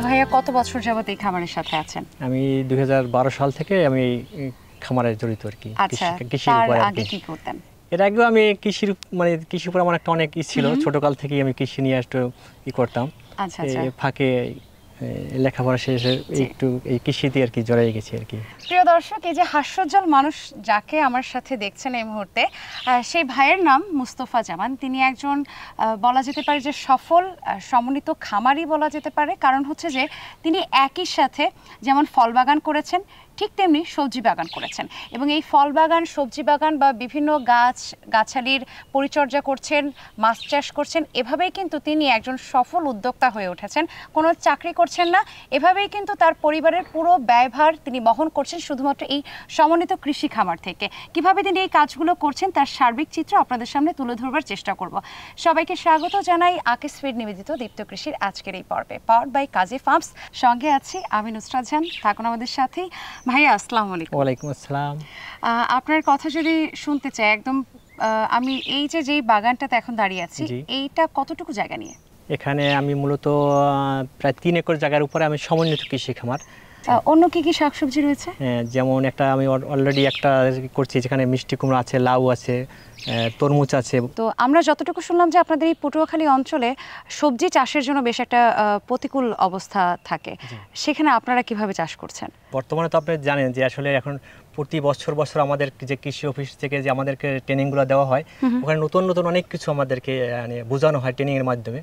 ভাইয়া কত বছর যাবত এই খামারের সাথে আছেন? আমি 2012 সাল থেকে আমি খামারে জড়িত আর কি। আচ্ছা, কৃষির তার উপর আগে কি করতেন? এর আগেও আমি কৃষির উপর আমার একটা অনেক ছিল, ছোটকাল থেকেই আমি কৃষি নিয়ে একটু করতাম। আচ্ছা আচ্ছা। ফাঁকে লেখাপড়া শেষে একটু এই কৃষিতে আর কি জড়িয়ে গেছি আর কি। প্রিয় দর্শক, এই যে হাস্যোজ্জ্বল মানুষ যাকে আমার সাথে দেখছেন এই মুহূর্তে, সেই ভাইয়ের নাম মুস্তফা জামান। তিনি একজন বলা যেতে পারে যে সফল সমন্বিত খামারি বলা যেতে পারে। কারণ হচ্ছে যে তিনি একই সাথে যেমন ফল বাগান করেছেন, ঠিক তেমনি সবজি বাগান করেছেন, এবং এই ফল বাগান, সবজি বাগান বা বিভিন্ন গাছালির পরিচর্যা করছেন, মাছ চাষ করছেন। এভাবেই কিন্তু তিনি একজন সফল উদ্যোক্তা হয়ে উঠেছেন। কোনো চাকরি করছেন না, এভাবেই কিন্তু তার পরিবারের পুরো ব্যয়ভার তিনি বহন করছেন শুধুমাত্র এই সমন্বিত কৃষি খামার থেকে। কিভাবে তিনি এই কাজগুলো করছেন তার সার্বিক চিত্র আপনাদের সামনে তুলে ধরবার চেষ্টা করব। সবাইকে স্বাগত জানাই আকিস ফিড নিবেদিত দীপ্ত কৃষির আজকের এই পর্বে, পাওয়ার্ড বাই কাজী ফার্মস। সঙ্গে আছি আমি নুসরাত জাহান, থাকুন আমাদের সাথেই। ভাইয়া আসসালামু আলাইকুম। ওয়ালাইকুম আসসালাম। আপনার কথা যদি শুনতে চাই একদম, আমি এই যেই বাগানটাতে এখন দাঁড়িয়ে আছি, এইটা কতটুকু জায়গা নিয়ে? এখানে আমি মূলত প্রায় 3 একর জায়গার উপরে আমি সমন্বিত কৃষি খামার। অন্য কি কি শাকসবজি রয়েছে? যেমন একটা আমি অলরেডি একটা করছি, যেখানে মিষ্টি কুমড়া আছে, লাউ আছে, তরমুজ আছে। তো আমরা যতটুকু শুনলাম যে আপনাদের এই পটুয়াখালী অঞ্চলে সবজি চাষের জন্য বেশ একটা প্রতিকূল অবস্থা থাকে, সেখানে আপনারা কিভাবে চাষ করছেন? বর্তমানে তো আপনি জানেন যে আসলে এখন প্রতি বছর আমাদের যে কৃষি অফিস থেকে যে আমাদেরকে ট্রেনিংগুলো দেওয়া হয়, ওখানে নতুন নতুন অনেক কিছু আমাদেরকে বোঝানো হয় ট্রেনিংয়ের মাধ্যমে।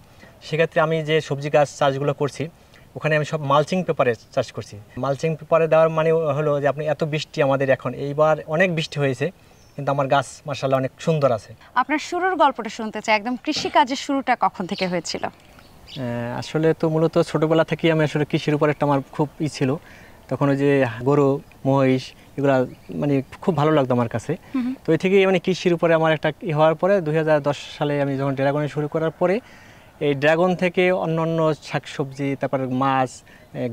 সেক্ষেত্রে আমি যে সবজি গাছ চাষগুলো করছি, ওখানে আমি সব মালচিং পেপারে চাষ করছি। মালচিং পেপারে দেওয়ার মানে হলো যে আপনি এত বৃষ্টি আমাদের এখন এইবার অনেক বৃষ্টি হয়েছে, কিন্তু আমার গাছ মাশাআল্লাহ অনেক সুন্দর আছে। আপনার শুরুর গল্পটা শুনতে চাই, একদম কৃষি কাজের শুরুটা কখন থেকে হয়েছিল? আসলে তো মূলত ছোটোবেলা থেকেই আমি আসলে কৃষির উপর একটা আমার খুব ছিল। তখন ওই যে গরু, মহিষ, এগুলা মানে খুব ভালো লাগতো আমার কাছে। তো এই থেকেই মানে কৃষির উপরে আমার একটা হওয়ার পরে 2010 সালে আমি যখন ড্রাগনে শুরু করার পরে এই ড্রাগন থেকে অন্য শাকসবজি, তারপর মাছ,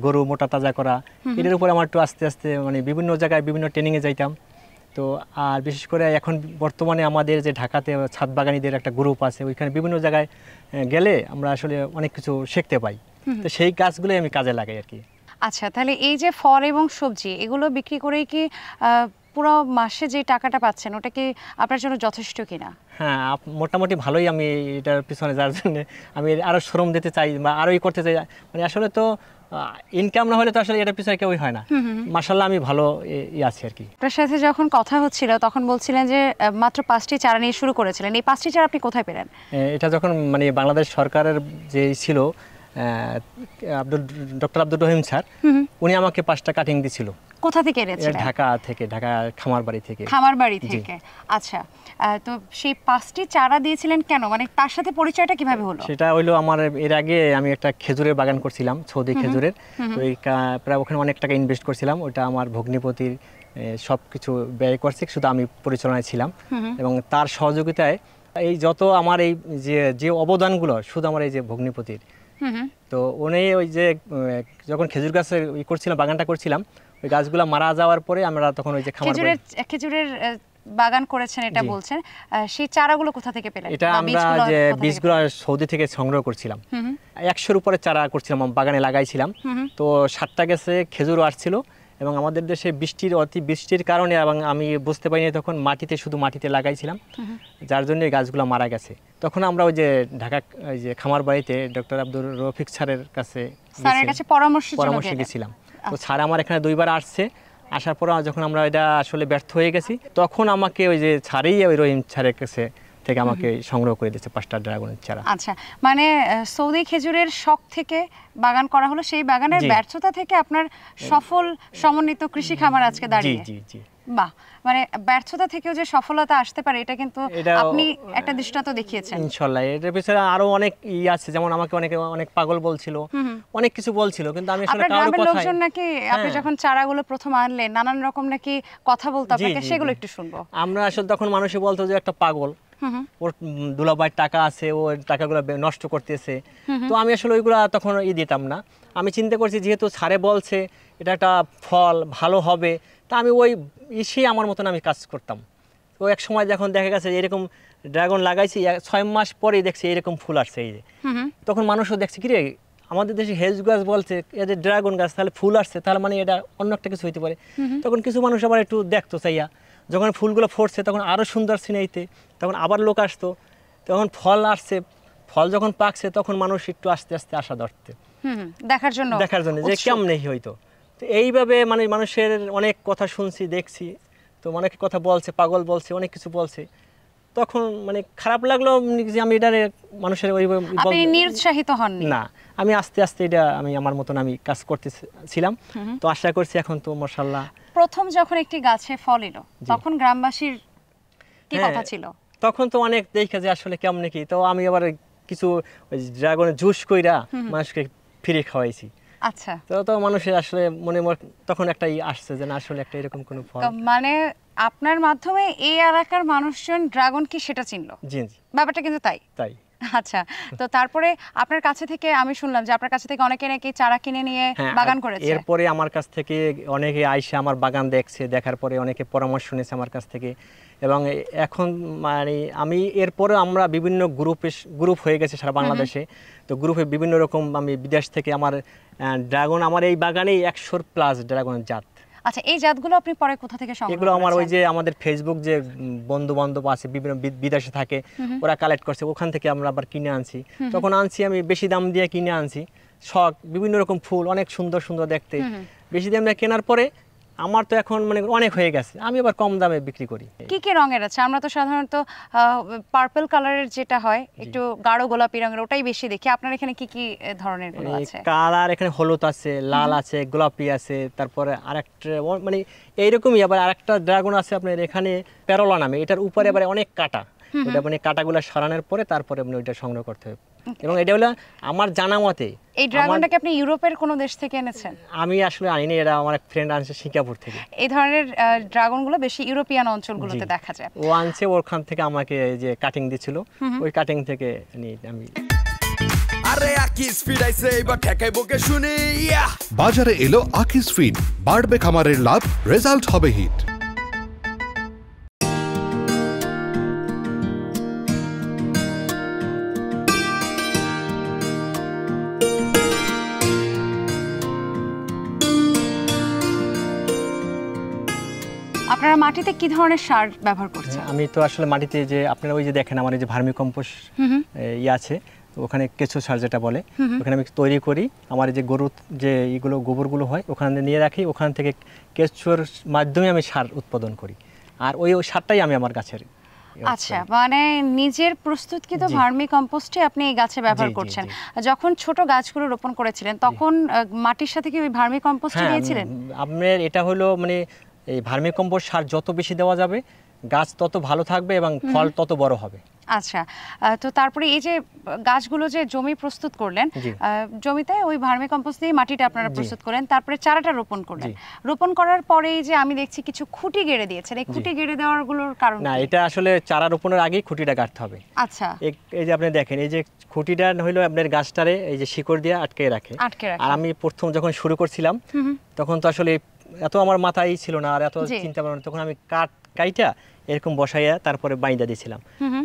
গরু মোটা তাজা করা, এটার উপরে আমার একটু আস্তে আস্তে মানে বিভিন্ন জায়গায় বিভিন্ন ট্রেনিংয়ে যাইতাম। তো আর বিশেষ করে এখন বর্তমানে আমাদের যে ঢাকাতে ছাদ বাগানীদের একটা গ্রুপ আছে, ওইখানে বিভিন্ন জায়গায় গেলে আমরা আসলে অনেক কিছু শিখতে পাই। তো সেই গাছগুলোই আমি কাজে লাগাই আর কি। আচ্ছা, তাহলে এই যে ফল এবং সবজি এগুলো বিক্রি করেই কি পুরো মাসে যে টাকাটা পাচ্ছেন ওটা কি আপনার জন্য যথেষ্ট কিনা? হ্যাঁ, মোটামুটি ভালোই। আমি এটার পিছনে যার জন্য আমি আরও শ্রম দিতে চাই বা আরোই করতে চাই, মানে আসলে তো ইনকাম না হলে তো আসলে এটার পিছনে কেউই হয় না। মাশাআল্লাহ আমি ভালো আছি আর কি। আপনার সাথে যখন কথা হচ্ছিল তখন বলছিলেন যে মাত্র 5টি চারা নিয়ে শুরু করেছিলেন। এই 5টি চারা আপনি কোথায় পেলেন? এটা যখন মানে বাংলাদেশ সরকারের যে ছিল ডক্টর আব্দুর রহিম স্যার, উনি আমাকে 5টা কাটিং দিছিল। কোথা থেকে এনেছিলেন? ঢাকা থেকে, ঢাকা খামারবাড়ি থেকে। খামারবাড়ি থেকে, আচ্ছা। তো সেই 5টি চারা দিয়েছিলেন কেন, মানে তার সাথে পরিচয়টা কিভাবে হলো? সেটা হইলো আমার এর আগে আমি একটা খেজুরের বাগান করছিলাম, সৌদি খেজুরের। তো এই প্রায় ওখানে অনেক টাকা ইনভেস্ট করছিলাম। ওটা আমার ভগ্নিপতির সব কিছু ব্যয় করছে, শুধু আমি পরিচালনায় ছিলাম। এবং তার সহযোগিতায় এই যত আমার এই যে অবদানগুলো শুধু আমার এই যে ভগ্নিপতির। তো উনি ওই যে যখন খেজুর গাছের করছিলাম, বাগানটা করছিলাম, ওই গাছগুলো মারা যাওয়ার পরে আমরা তখন ওই যে খেজুরের বাগান করেছেন এটা বলছেন, সেই চারাগুলো কোথা থেকে পেলেন? এটা আমরা যে বীজগুলো সৌদি থেকে সংগ্রহ করছিলাম। 100-এর উপরে চারা করছিলাম, বাগানে লাগাইছিলাম। তো 7টা গাছে খেজুরও আসছিল, এবং আমাদের দেশে অতি বৃষ্টির কারণে এবং আমি বুঝতে পারিনি তখন শুধু মাটিতে লাগাইছিলাম, যার জন্য এই গাছগুলো মারা গেছে। তখন আমরা ওই যে ঢাকা ওই যে খামার বাড়িতে ডক্টর আব্দুর রফিক স্যারের কাছে পরামর্শ গেছিলাম। তো স্যার আমার এখানে 2বার আসছে। আসার পর যখন আমরা এটা আসলে ব্যর্থ হয়ে গেছি, তখন আমাকে ওই যে স্যারই ওই রহিম স্যারের কাছে থেকে আমাকে সংগ্রহ করে দিয়েছে 5টা ড্রাগনের চারা। আচ্ছা, মানে সৌদি খেজুরের শখ থেকে বাগান করা হলো, সেই বাগানের ব্যর্থতা থেকে আপনার সফল সমন্বিত কৃষি খামার আজকে দাঁড়িয়ে। জি জি। বাহ, মানে ব্যর্থতা থেকেও যে সফলতা আসতে পারে এটা কিন্তু আপনি একটা দৃষ্টান্ত দেখিয়েছেন। ইনশাআল্লাহ এর পিছনে আরো অনেক আছে, যেমন আমাকে অনেক পাগল বলছিল, অনেক কিছু বলছিল, কিন্তু আমি আসলে কারোর কথা লোকজন নাকি আপনি যখন চারাগুলো প্রথম আনলেন নানান রকম নাকি কথা বলতো আপনাকে, সেগুলো একটু শুনবো। আমরা আসলে তখন মানুষে বলতো যে একটা পাগল, ওর দুলাভাইয়ের টাকা আছে, ও টাকাগুলো নষ্ট করতেছে। তো আমি আসলে ওইগুলা তখন দিতাম না। আমি চিন্তা করছি যেহেতু স্যারে বলছে এটা একটা ফল ভালো হবে, তা আমি ওই আমার মতন আমি কাজ করতাম। তো এক সময় যখন দেখা গেছে এরকম ড্রাগন লাগাইছি, 6 মাস পরেই দেখছি এরকম ফুল আসছে, এই যে তখন মানুষও দেখছে কিরে আমাদের দেশে হেজ গাছ বলছে এই যে ড্রাগন গাছ, তাহলে ফুল আসছে, তাহলে মানে এটা অন্য একটা কিছু হইতে পারে। তখন কিছু মানুষ আবার একটু দেখতো চাইয়া, যখন ফুলগুলো ফুটছে তখন আরও সুন্দর সিনাইতে, তখন আবার লোক আসতো, তখন ফল আসছে, ফল যখন পাকছে তখন মানুষ একটু আস্তে আস্তে আশা ধরতে দেখার জন্য যে কেমনে হইতো। তো এইভাবে মানে মানুষের অনেক কথা শুনছি দেখছি, তো অনেক কথা বলছে, পাগল বলছে, অনেক কিছু বলছে, তখন মানে খারাপ লাগলো যে আমি এটা মানুষের আপনি নিরুৎসাহিত হননি? না, আমি আস্তে আস্তে এটা আমি আমার মতন আমি কাজ করতেছিলাম। তো আশা করছি এখন তো মাশাআল্লাহ। প্রথম যখন একটি গাছে ফল এলো তখন গ্রামবাসীর কি কথা ছিল? তখন তো অনেক দেখে যে আসলে কেমনে কি, তো আমি আবার কিছু ড্রাগনের জুস কইরা মানুষকে ফ্রি খাওয়াইছি। আচ্ছা, তো মানুষের আসলে মনে তখন একটাই আসছে যে না আসলে একটা এরকম কোনো ফল, মানে আপনার মাধ্যমে এই এলাকার মানুষজন ড্রাগন কি সেটা চিনলো। জি জি, ব্যাপারটা কিন্তু তাই। আচ্ছা, তো তারপরে আপনার কাছে থেকে আমি শুনলাম যে আপনার কাছে থেকে অনেকে নাকি চারা কিনে নিয়ে বাগান করেছে। এরপরে আমার কাছ থেকে অনেকে আইসা আমার বাগান দেখছে, দেখার পরে অনেকে পরামর্শ নিয়েছে আমার কাছ থেকে। এবং এখন মানে আমি এরপরে আমরা বিভিন্ন গ্রুপ হয়ে গেছে সারা বাংলাদেশে। তো গ্রুপে বিভিন্ন রকম আমি বিদেশ থেকে আমার ড্রাগন, আমার এই বাগানেই 100+ ড্রাগনের জাত। আচ্ছা, এই জাতগুলো আপনি পরে কোথা থেকে সংগ্রহ করেছেন? এগুলো আমার ওই যে আমাদের ফেসবুক যে বন্ধু বান্ধব আছে বিভিন্ন বিদেশে থাকে, ওরা কালেক্ট করছে, ওখান থেকে আমরা আবার কিনে আনছি। তখন আনছি আমি বেশি দাম দিয়ে কিনে আনছি, শখ বিভিন্ন রকম ফুল অনেক সুন্দর সুন্দর দেখতে, বেশি দাম দিয়ে কেনার পরে আমার তো এখন মানে অনেক হয়ে গেছে, আমি আবার কম দামে বিক্রি করি। কি কি রঙের আছে? আমরা তো সাধারণত পার্পল কালারের যেটা হয় একটু গাঢ় গোলাপি রঙের, ওটাই বেশি দেখি। আপনার এখানে কি কি ধরনের গুলো আছে? কালার এখানে হলুদ আছে, লাল আছে, গোলাপি আছে, তারপরে আরেকটা মানে এইরকমই আবার আরেকটা ড্রাগন আছে আপনার এখানে প্যারোলা নামে, এটার উপরে আবার অনেক কাটা, ওটা মানে কাটাগুলো সরানোর পরে তারপরে আপনি ওইটা সংগ্রহ করতে হবে। এবং এটা হলো আমার জানা মতে এই ড্রাগনটাকে আপনি ইউরোপের কোন দেশ থেকে এনেছেন? আমি আসলে আনিনি, এটা আমার এক ফ্রেন্ড আনছে সিঙ্গাপুর থেকে। এই ধরনের ড্রাগনগুলো বেশি ইউরোপিয়ান অঞ্চলগুলোতে দেখা যায়। ও আনছে, ওখান থেকে আমাকে যে কাটিং দিছিল, ওই কাটিং থেকে আমি আরে আকিস ফিড আইছে এবার ঠেকাইবো কে শুনি। বাজারে এলো আকিস ফিড, বাড়বে খামারের লাভ, রেজাল্ট হবে হিট। আপনারা মাটিতে কি ধরনের সার ব্যবহার করছেন? আমি তো আসলে মাটিতে যে আপনারা ওই যে দেখেন আমার এই যে ভার্মি কম্পোস্ট আছে, ওখানে কেঁচো সার যেটা বলে, ওখানে আমি তৈরি করি। আমার যে গরুর যে এইগুলো গোবরগুলো হয় ওখানে নিয়ে রাখি, ওখান থেকে কেঁচোর মাধ্যমে আমি সার উৎপাদন করি, আর ওই সারটাই আমি আমার গাছের। আচ্ছা, মানে নিজের প্রস্তুতকৃত ভার্মি কম্পোস্টই আপনি এই গাছে ব্যবহার করছেন। যখন ছোট গাছগুলো রোপণ করেছিলেন তখন মাটির সাথে কি ওই ভার্মি কম্পোস্ট দিয়েছিলেন? আপনার এটা হলো মানে এই ভার্মি কম্পোস্ট সার যত বেশি দেওয়া যাবে গাছ তত ভালো থাকবে এবং ফল তত বড় হবে। আচ্ছা, তো তারপরে এই যে গাছগুলো যে জমি প্রস্তুত করলেন, জমিতে ওই ভার্মি কম্পোস্ট দিয়ে মাটিটা আপনারা প্রস্তুত করেন, তারপরে চারাটা রোপণ করলেন। রোপণ করার পরে এই যে আমি দেখছি কিছু খুঁটি গেড়ে দিয়েছেন, এই খুঁটি গেড়ে দেওয়ার গুলোর কারণ না, এটা আসলে চারা রোপণের আগেই খুঁটিটা গাড়তে হবে। আচ্ছা, এই যে আপনি দেখেন এই যে খুঁটিটা হইলো আপনার গাছটারে এই যে শিকড় দিয়ে আটকে রাখে। আর আমি প্রথম যখন শুরু করছিলাম তখন তো আসলে এত আমার মাথায় ছিল না আর এত চিন্তা ভাবনা, তখন আমি কাইটা এরকম বসাইয়া তারপরে বাইন্দা দিয়েছিলাম।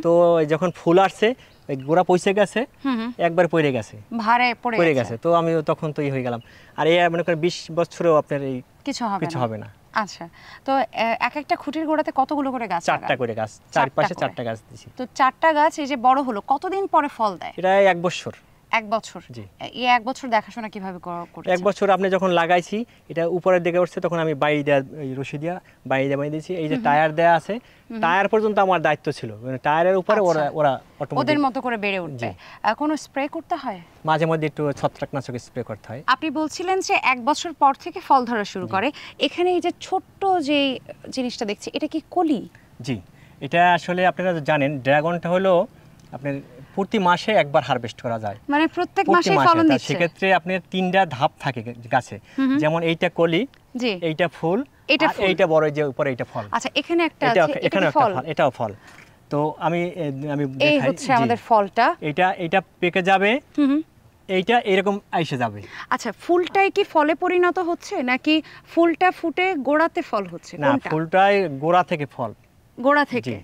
তো যখন ফুল আসছে ওই গোড়া পয়সে গেছে, একবার পড়ে গেছে, ভারে পড়ে গেছে, তো আমি তখন তো হয়ে গেলাম। আর এই মনে করেন 20 বছরেও আপনার এই কিছু হবে না। আচ্ছা, তো এক একটা খুঁটির গোড়াতে কতগুলো করে গাছ? 4টা করে গাছ, চারপাশে 4টা গাছ দিয়েছি। তো 4টা গাছ এই যে বড় হলো, কতদিন পরে ফল দেয়? এটা 1 বছর। 1 বছর? জি। এই 1 বছর দেখাশোনা কিভাবে করছেন? 1 বছর আপনি যখন লাগাইছি এটা উপরের দিকে উঠছে তখন আমি বাইরে দেয়া রশি দিয়া বাইরে বানিয়ে দিয়েছি। এই যে টায়ার দেয়া আছে, টায়ার পর্যন্ত আমার দায়িত্ব ছিল, টায়ারের উপরে ওরা অটোমেটিক ওদের মতো করে বেড়ে উঠবে। কোনো স্প্রে করতে হয়? মাঝে মধ্যে একটু ছত্রাকনাশক স্প্রে করতে হয়। আপনি বলছিলেন যে 1 বছর পর থেকে ফল ধরা শুরু করে। এখানে এই যে ছোট্ট যে জিনিসটা দেখছি, এটা কি কলি? জি, এটা আসলে আপনারা জানেন ড্রাগনটা হলো আপনার প্রতি মাসে একবার হারভেস্ট করা যায়, মানে প্রত্যেক মাসে ফলন দিচ্ছে। সেক্ষেত্রে আপনার 3টা ধাপ থাকে গাছে, যেমন এইটা কলি, জি, এইটা ফুল, এইটা বড়, যে উপরে এইটা ফল। আচ্ছা, এখানে একটা আছে, এখানে একটা ফল, এটাও ফল। তো আমি দেখাই, এই হচ্ছে আমাদের ফলটা, এইটা পেকে যাবে, এইটা এরকম আইসে যাবে। আচ্ছা, ফুলটাই কি ফলে পরিণত হচ্ছে নাকি ফুলটা ফুটে গোড়াতে ফল হচ্ছে? না, ফুলটাই গোড়া থেকে ফল। গোড়া থেকে,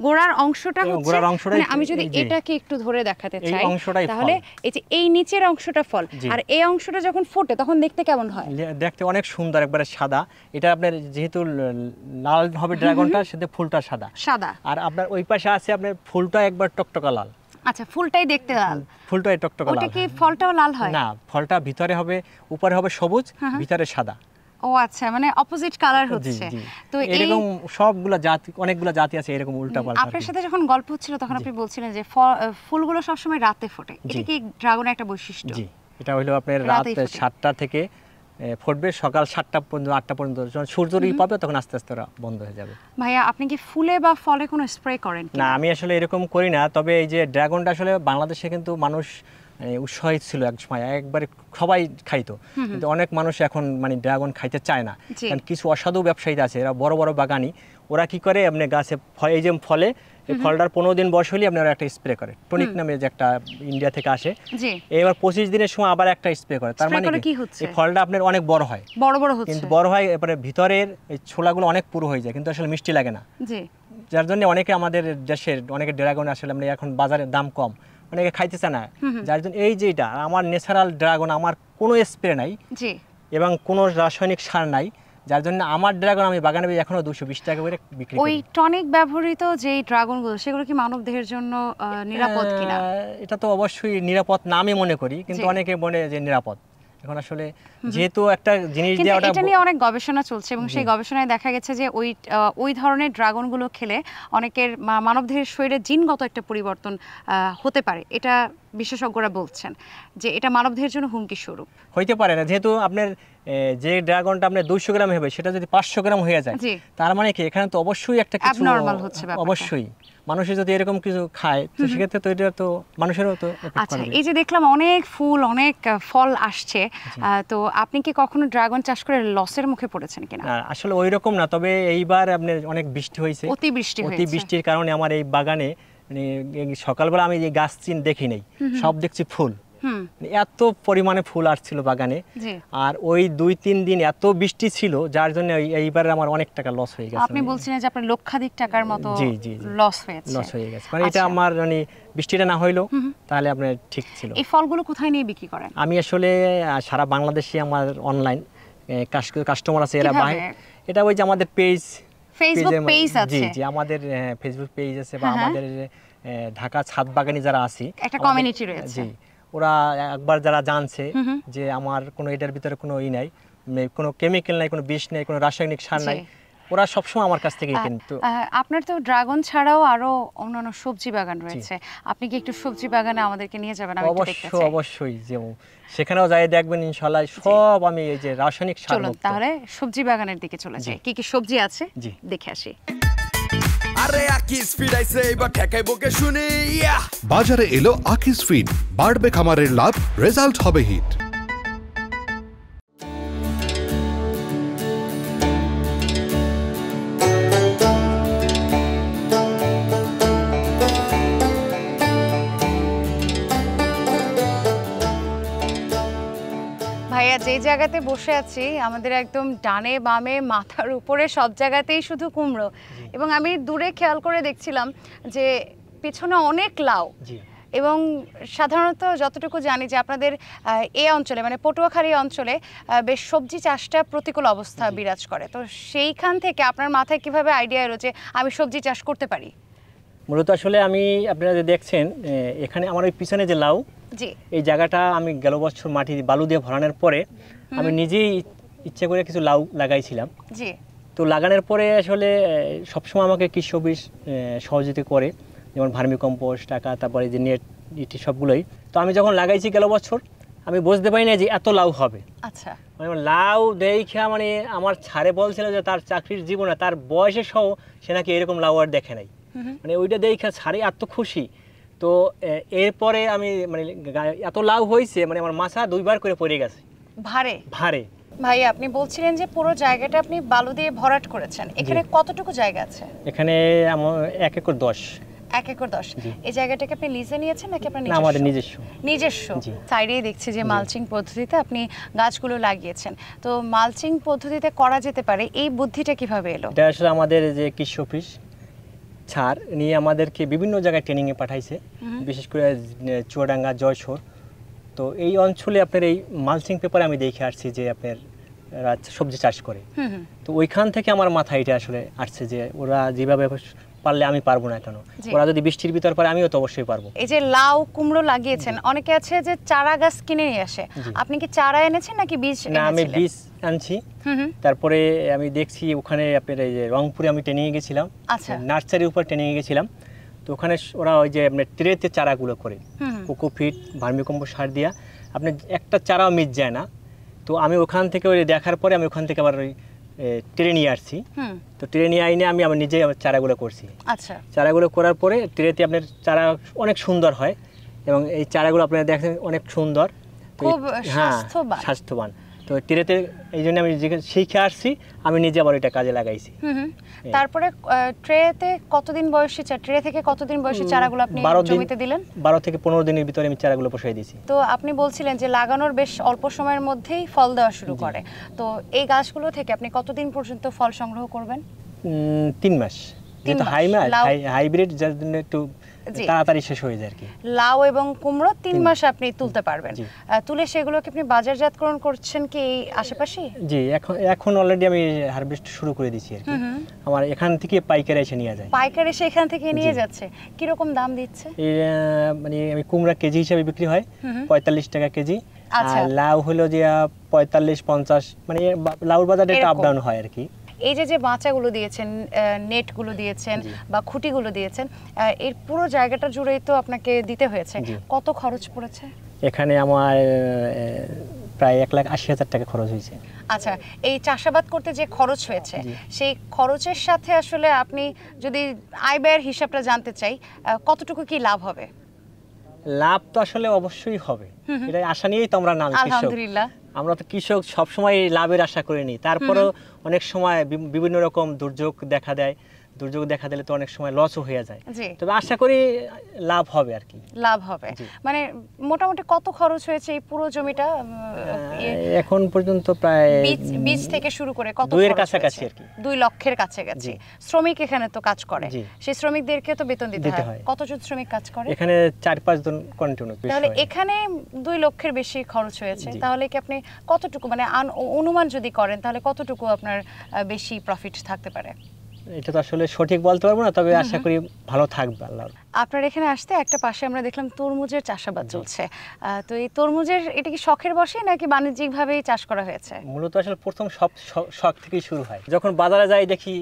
গোড়ার অংশটা হচ্ছে গোড়ার অংশটাই মানে আমি যদি এই যে। এটাকে একটু ধরে দেখাতে এই চাই অংশটাই তাহলে ফল। এই যে এই নিচের অংশটা ফল জি। আর এই অংশটা যখন ফোটে তখন দেখতে কেমন হয়? দেখতে অনেক সুন্দর, একবারে সাদা। এটা আপনার যেহেতু লাল হবে ড্রাগনটা, সাথে ফুলটা সাদা। সাদা। আর আপনার ওই পাশে আছে আপনার ফুলটা একবার টকটকা লাল। আচ্ছা, ফুলটাই দেখতে লাল, ফুলটাই টকটকা লাল। ওটা কি ফলটাও লাল হয়? না, ফলটা ভিতরে হবে, উপরে হবে সবুজ, ভিতরে সাদা। ও আচ্ছা, মানে অপোজিট কালার জি হচ্ছে। জি। তো এই এরকম সবগুলা জাতি, অনেকগুলা জাতি আছে এরকম উল্টা পাল্টা। আপনার সাথে যখন গল্প হচ্ছিল তখন আপনি বলছিলেন যে ফুলগুলো সবসময় রাতে ফোটে, এটা কি ড্রাগনের একটা বৈশিষ্ট্য? জি, এটা হলো আপনার রাত রাতেই ফোটে। 7টা থেকে ফুটবে, সকাল 7টা পর্যন্ত, 8টা পর্যন্ত। যখন সূর্যরই পাবে তখন আস্তে আস্তে ওরা বন্ধ হয়ে যাবে। ভাইয়া, আপনি কি ফুলে বা ফলে কোনো স্প্রে করেন কি? না, আমি আসলে এরকম করি না। তবে এই যে ড্রাগনটা আসলে বাংলাদেশে কিন্তু মানুষ উৎসাহিত ছিল এক সময়, একবারে সবাই খাইতো, কিন্তু অনেক মানুষ এখন মানে ড্রাগন খাইতে চায় না। জি। কারণ কিছু অসাধু ব্যবসায়ী আছে, এরা বড় বড় বাগানি, ওরা কি করে আপনি গাছে এই যে ফলে, এই ফলটার 15 দিন বয়স হলে আপনারা একটা স্প্রে করে, টনিক নামে যে একটা ইন্ডিয়া থেকে আসে। জি। এবার 25 দিনের সময় আবার একটা স্প্রে করে। তার Spray মানে করে কি হচ্ছে? এই ফলটা আপনার অনেক বড় হয়, বড় বড় হচ্ছে। কিন্তু বড় হয় এবারে ভিতরের এই ছোলাগুলো অনেক পুরো হয়ে যায়, কিন্তু আসলে মিষ্টি লাগে না। জি। যার জন্য অনেকে আমাদের দেশের অনেকে ড্রাগন আসলে আমরা এখন বাজারে দাম কম, অনেকে খাইতে চায় না। যার জন্য এই যে এটা আমার ন্যাচারাল ড্রাগন, আমার কোনো স্প্রে নাই জি। এবং কোনো রাসায়নিক সার নাই, যার জন্য আমার ড্রাগন আমি বাগানে এখনো 220 টাকা করে বিক্রি ওই করি। টনিক ব্যবহৃত যে ড্রাগনগুলো, সেগুলো কি মানব দেহের জন্য নিরাপদ কিনা? এটা তো অবশ্যই নিরাপদ না আমি মনে করি, কিন্তু জি। অনেকে বলে যে নিরাপদ। এখন আসলে যেহেতু একটা জিনিস কিন্তু দিয়ে ওটা এটা নিয়ে অনেক গবেষণা চলছে এবং সেই গবেষণায় দেখা গেছে যে ওই ধরনের ড্রাগনগুলো খেলে অনেকের মানবদেহের শরীরে জিনগত একটা পরিবর্তন হতে পারে। এটা বিশেষজ্ঞরা বলছেন যে এটা মানবদেহের জন্য হুমকি স্বরূপ। হইতে পারে না, যেহেতু আপনার যে ড্রাগনটা আপনার 200 গ্রাম হবে সেটা যদি 500 গ্রাম হয়ে যায়, জি। তার মানে কি এখানে তো অবশ্যই একটা কিছু Abnormal হচ্ছে ব্যাপারটা। অবশ্যই মানুষের যদি এরকম কিছু খায় তো সেক্ষেত্রে তো এটা তো মানুষেরও তো effect আচ্ছা, করবে। এই যে দেখলাম অনেক ফুল, অনেক ফল আসছে, তো আপনি কি কখনো ড্রাগন চাষ করে লসের মুখে পড়েছেন কিনা? না, আসলে ওই রকম না, তবে এইবার আপনার অনেক বৃষ্টি হয়েছে, অতিবৃষ্টি অতি হয়েছে। বৃষ্টির কারণে আমার এই বাগানে মানে এই সকালবেলা আমি এই গাছ চিন দেখি নাই, সব দেখছি ফুল। মানে এত পরিমাণে ফুল আসছিল বাগানে, জি। আর ওই 2-3 দিন এত বৃষ্টি ছিল যার জন্য এইবার আমার অনেক টাকা লস হয়ে গেছে। আপনি বলছিলেন যে আপনার লক্ষাধিক টাকার মতো জি, জি, জি। লস হয়েছে। লস হয়ে গেছে, মানে এটা আচ্ছা। আমার মানে বৃষ্টিটা না হইলো তাহলে আপনার ঠিক ছিল। এই ফলগুলো কোথায় নিয়ে বিক্রি করেন? আমি আসলে সারা বাংলাদেশে আমার অনলাইন কাস্টমার আছে, এরা কিভাবে? এটা ওই যে আমাদের পেজ, ফেসবুক পেজ আছে? জি জি, আমাদের ফেসবুক পেজ আছে, বা আমাদের ঢাকা ছাদ বাগানি যারা আছি একটা আমাদের- কমিউনিটি রয়েছে। জি, ওরা একবার যারা জানছে যে আমার কোনো এটার ভিতরে কোনো নাই, কোনো কেমিক্যাল নাই, কোনো বিষ নেই, কোনো রাসায়নিক সার নাই, জি। ওরা সবসময় আমার কাছ থেকে কিন্তু। আপনার তো ড্রাগন ছাড়াও আরো অন্যান্য সবজি বাগান রয়েছে, আপনি কি একটু সবজি বাগানে আমাদেরকে নিয়ে যাবেন? আমি একটু দেখতে অবশ্যই চাই। অবশ্যই, যে সেখানেও যাই দেখবেন ইনশাআল্লাহ সব আমি এই যে রাসায়নিক সার চলুন মুক্ত। তাহলে সবজি বাগানের দিকে চলে যাই। কি কি সবজি আছে জি। দেখে আসি। আরে আকিস ফিরাইছে এবার ঠেকাই বকে শুনি ইয়া বাজারে এলো আকিস ফিড, বাড়বে খামারের লাভ, রেজাল্ট হবে হিট। ভাইয়া, যে জায়গাতে বসে আছি আমাদের একদম ডানে বামে মাথার উপরে সব জায়গাতেই শুধু কুমড়ো, এবং আমি দূরে খেয়াল করে দেখছিলাম যে পিছনে অনেক লাউ। জি। এবং সাধারণত যতটুকু জানি যে আপনাদের এই অঞ্চলে মানে পটুয়াখালী অঞ্চলে বেশ সবজি চাষটা প্রতিকূল অবস্থা বিরাজ করে, তো সেইখান থেকে আপনার মাথায় কিভাবে আইডিয়া এলো যে আমি সবজি চাষ করতে পারি? মূলত আসলে আমি, আপনারা যে দেখছেন এখানে আমার ওই পিছনে যে লাউ, জি। এই জায়গাটা আমি গেল বছর মাটি বালু দিয়ে ভরানোর পরে আমি নিজেই ইচ্ছে করে কিছু লাউ লাগাইছিলাম। জি। তো লাগানোর পরে আসলে সবসময় আমাকে কৃষি অফিস সহযোগিতা করে, যেমন ভার্মি কম্পোস্ট টাকা, তারপরে যে নেট ইটি সবগুলোই। তো আমি যখন লাগাইছি গেল বছর, আমি বুঝতে পারি না যে এত লাউ হবে। আচ্ছা। মানে লাউ দেখা মানে আমার ছাড়ে বলছিল যে তার চাকরির জীবনে তার বয়সে সহ সে নাকি এরকম লাউ আর দেখে নাই। মানে ওইটা দেখা ছাড়ে এত খুশি। তো এরপরে আমি মানে এত লাউ হয়েছে, মানে আমার মাথা 2বার করে পড়ে গেছে ভারে ভারে। ভাই, আপনি বলছিলেন যে পুরো জায়গাটা আপনি বালু দিয়ে ভরাট করেছেন, এখানে কতটুকু জায়গা আছে? এখানে আমার 1 একর 10। 1 একর 10। এই জায়গাটাকে আপনি লিজে নিয়েছেন নাকি আপনার না, আমাদের নিজস্ব। নিজস্ব। জি। সাইডেই দেখছি যে মালচিং পদ্ধতিতে আপনি গাছগুলো লাগিয়েছেন, তো মালচিং পদ্ধতিতে করা যেতে পারে, এই বুদ্ধিটা কিভাবে এলো? এটা আসলে আমাদের যে কৃষি অফিস ছাড় নিয়ে আমাদেরকে বিভিন্ন জায়গায় ট্রেনিংয়ে পাঠাইছে, বিশেষ করে চুয়াডাঙ্গা, জয়সর। তো এই অঞ্চলে আপনার এই মালচিং পেপারে আমি দেখে আসছি যে আপনার সবজি চাষ করে। তো ওইখান থেকে আমার মাথায় এটা আসলে আসছে যে ওরা যেভাবে পারলে আমি পারবো না কেন, ওরা যদি বৃষ্টির ভিতর পারে আমিও তো অবশ্যই পারবো। এই যে লাউ কুমড়ো লাগিয়েছেন, অনেকে আছে যে চারা গাছ কিনে নিয়ে আসে, আপনি কি চারা এনেছেন নাকি বীজ? না, আমি বীজ আনছি। তারপরে আমি দেখছি ওখানে আপনার এই যে রংপুরে আমি ট্রেনিংয়ে গেছিলাম, নার্সারির উপর ট্রেনিংয়ে গেছিলাম। তো ওখানে ওরা ওই যে আপনার ট্রেতে চারাগুলো করে কোকোপিট, ভার্মিকম্পোস্ট সার দিয়া আপনি একটা চারাও মিস যায় না। তো আমি ওখান থেকে ওই দেখার পরে আমি ওখান থেকে আবার ওই ট্রে নিয়ে আসছি। তো ট্রে নিয়ে আইনে আমি আমার নিজেই আমার চারাগুলো করছি। আচ্ছা, চারাগুলো করার পরে ট্রেতে আপনার চারা অনেক সুন্দর হয় এবং এই চারাগুলো আপনারা দেখেন অনেক সুন্দর, খুব স্বাস্থ্যবান। তো ট্রেতে এই জন্য আমি শিখে আসছি, আমি নিজে আবার এটা কাজে লাগাইছি। তারপরে ট্রেতে কতদিন বয়সী ট্রে থেকে কতদিন বয়সী চারাগুলো আপনি জমিতে দিলেন? 12 থেকে 15 দিনের ভিতরে আমি চারাগুলো বসাই দিয়েছি। তো আপনি বলছিলেন যে লাগানোর বেশ অল্প সময়ের মধ্যেই ফল দেওয়া শুরু করে। তো এই গাছগুলো থেকে আপনি কতদিন পর্যন্ত ফল সংগ্রহ করবেন? 3 মাস। যেহেতু হাইব্রিড, যার জন্য একটু তাড়াতাড়ি শেষ হয়ে যায় আর কি। লাউ এবং কুমড়ো 3 মাস আপনি তুলতে পারবেন। তুলে সেগুলোকে আপনি বাজারজাতকরণ করছেন কি এই আশেপাশে? জি, এখন অলরেডি আমি হারভেস্ট শুরু করে দিয়েছি আর কি। আমার এখান থেকে পাইকারি এসে নিয়ে যায়। পাইকারি এসে এখান থেকে নিয়ে যাচ্ছে। কি রকম দাম দিচ্ছে? মানে আমি কুমড়া কেজি হিসেবে বিক্রি হয় 45 টাকা কেজি। আর লাউ হলো যে 45-50, মানে লাউর বাজারে একটা আপ ডাউন হয় আর কি। এই যে বাঁচাগুলো দিয়েছেন, নেটগুলো দিয়েছেন বা খুঁটিগুলো দিয়েছেন, এর পুরো জায়গাটা জুড়েই তো আপনাকে দিতে হয়েছে। কত খরচ পড়েছে? এখানে আমার প্রায় 1,80,000 টাকা খরচ হয়েছে। আচ্ছা, এই চাষাবাদ করতে যে খরচ হয়েছে সেই খরচের সাথে আসলে আপনি যদি আয় ব্যয়ের হিসাবটা জানতে চাই, কতটুকু কি লাভ হবে? লাভ তো আসলে অবশ্যই হবে, এটা আশা নিয়েই তো আমরা নাম কৃষক। আলহামদুলিল্লাহ, আমরা তো কৃষক সবসময় লাভের আশা করিনি। তারপরেও অনেক সময় বিভিন্ন রকম দুর্যোগ দেখা দেয়, দুর্যোগ দেখা দিলে তো অনেক সময় লসও হয়ে যায়। তবে আশা করি লাভ হবে আর কি। লাভ হবে মানে মোটামুটি কত খরচ হয়েছে এই পুরো জমিটা এখন পর্যন্ত? প্রায় বীজ থেকে শুরু করে কত? 2 এর কাছাকাছি আর কি। 2 লক্ষের কাছাকাছি। শ্রমিক এখানে তো কাজ করে, সেই শ্রমিকদেরকে তো বেতন দিতে হয়। কতজন শ্রমিক কাজ করে এখানে? 4-5 জন কন্টিনিউ। তাহলে এখানে 2 লক্ষের বেশি খরচ হয়েছে। তাহলে কি আপনি কতটুকু, মানে অনুমান যদি করেন তাহলে কতটুকু আপনার বেশি প্রফিট থাকতে পারে? এটা তো আসলে সঠিক বলতে পারবো না, তবে আশা করি ভালো থাকবে আল্লাহ। আপনার এখানে আসতে একটা পাশে আমরা দেখলাম তরমুজের চাষাবাদ চলছে। তো এই তরমুজের এটা কি শখের বশে নাকি বাণিজ্যিকভাবেই চাষ করা হয়েছে? মূলত আসলে প্রথম সব শখ থেকেই শুরু হয়। যখন বাজারে যাই দেখি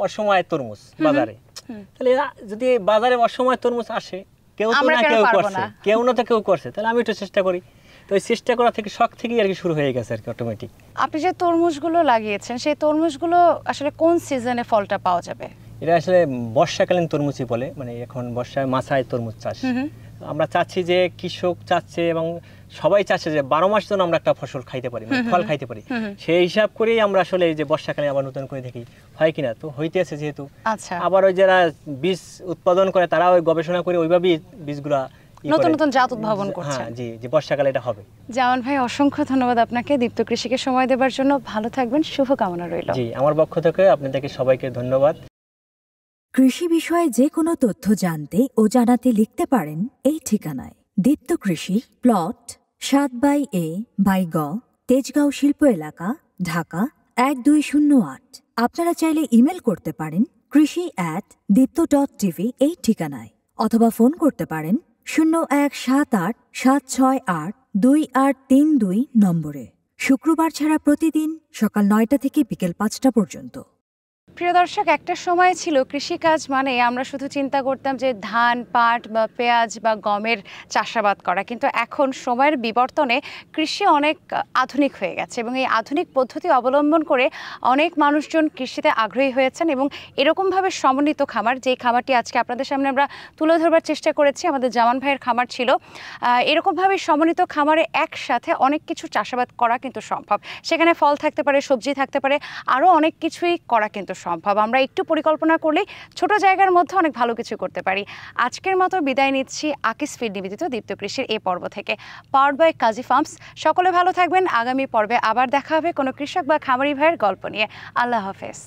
অসময়ে তরমুজ বাজারে, তাহলে যদি বাজারে অসময়ে তরমুজ আসে, কেউ তো না কেউ করছে, কেউ না তো কেউ করছে, তাহলে আমি একটু চেষ্টা করি। তো এই চেষ্টা করা থেকে শখ থেকেই আর কি শুরু হয়ে গেছে আর কি অটোমেটিক। আপনি যে তরমুজগুলো লাগিয়েছেন সেই তরমুজগুলো আসলে কোন সিজনে ফলটা পাওয়া যাবে? এটা আসলে বর্ষাকালীন তরমুজই বলে, মানে এখন বর্ষায় মাছায় তরমুজ চাষ। আমরা চাচ্ছি যে কৃষক চাচ্ছে এবং সবাই চাচ্ছে যে 12 মাস যেন আমরা একটা ফসল খাইতে পারি, ফল খাইতে পারি। সেই হিসাব করেই আমরা আসলে এই যে বর্ষাকালে আবার নতুন করে দেখি হয় কিনা। তো হইতে আছে যেহেতু, আবার ওই যারা বীজ উৎপাদন করে তারা ওই গবেষণা করে ওইভাবেই বীজগুলা নতুন নতুন জাত উদ্ভাবন করছে। জি জি, বর্ষাকালে এটা হবে। জামান ভাই, অসংখ্য ধন্যবাদ আপনাকে দীপ্ত কৃষিকে সময় দেওয়ার জন্য। ভালো থাকবেন, শুভকামনা রইল। জি, আমার পক্ষ থেকে আপনাদেরকে সবাইকে ধন্যবাদ। কৃষি বিষয়ে যে কোনো তথ্য জানতে ও জানাতে লিখতে পারেন এই ঠিকানায়: দীপ্ত কৃষি, প্লট 7/A/গ, তেজগাঁও শিল্প এলাকা, ঢাকা 1208। আপনারা চাইলে ইমেল করতে পারেন krishi@dipto.tv এই ঠিকানায়, অথবা ফোন করতে পারেন 0178-768-2832 নম্বরে। শুক্রবার ছাড়া প্রতিদিন সকাল 9টা থেকে বিকেল 5টা পর্যন্ত। প্রিয় দর্শক, একটা সময় ছিল কৃষিকাজ মানে আমরা শুধু চিন্তা করতাম যে ধান, পাট বা পেঁয়াজ বা গমের চাষাবাদ করা, কিন্তু এখন সময়ের বিবর্তনে কৃষি অনেক আধুনিক হয়ে গেছে এবং এই আধুনিক পদ্ধতি অবলম্বন করে অনেক মানুষজন কৃষিতে আগ্রহী হয়েছেন এবং এরকমভাবে সমন্বিত খামার, যে খামারটি আজকে আপনাদের সামনে আমরা তুলে ধরবার চেষ্টা করেছি, আমাদের জামান ভাইয়ের খামার ছিল। এরকমভাবে সমন্বিত খামারে একসাথে অনেক কিছু চাষাবাদ করা কিন্তু সম্ভব। সেখানে ফল থাকতে পারে, সবজি থাকতে পারে, আরও অনেক কিছুই করা কিন্তু সম্ভব। আমরা একটু পরিকল্পনা করলেই ছোট জায়গার মধ্যে অনেক ভালো কিছু করতে পারি। আজকের মতো বিদায় নিচ্ছি আকিস ফিড নিবেদিত দীপ্ত কৃষির এই পর্ব থেকে, পাওয়ার্ড বাই কাজী ফার্মস। সকলে ভালো থাকবেন। আগামী পর্বে আবার দেখা হবে কোনো কৃষক বা খামারি ভাইয়ের গল্প নিয়ে। আল্লাহ হাফেজ।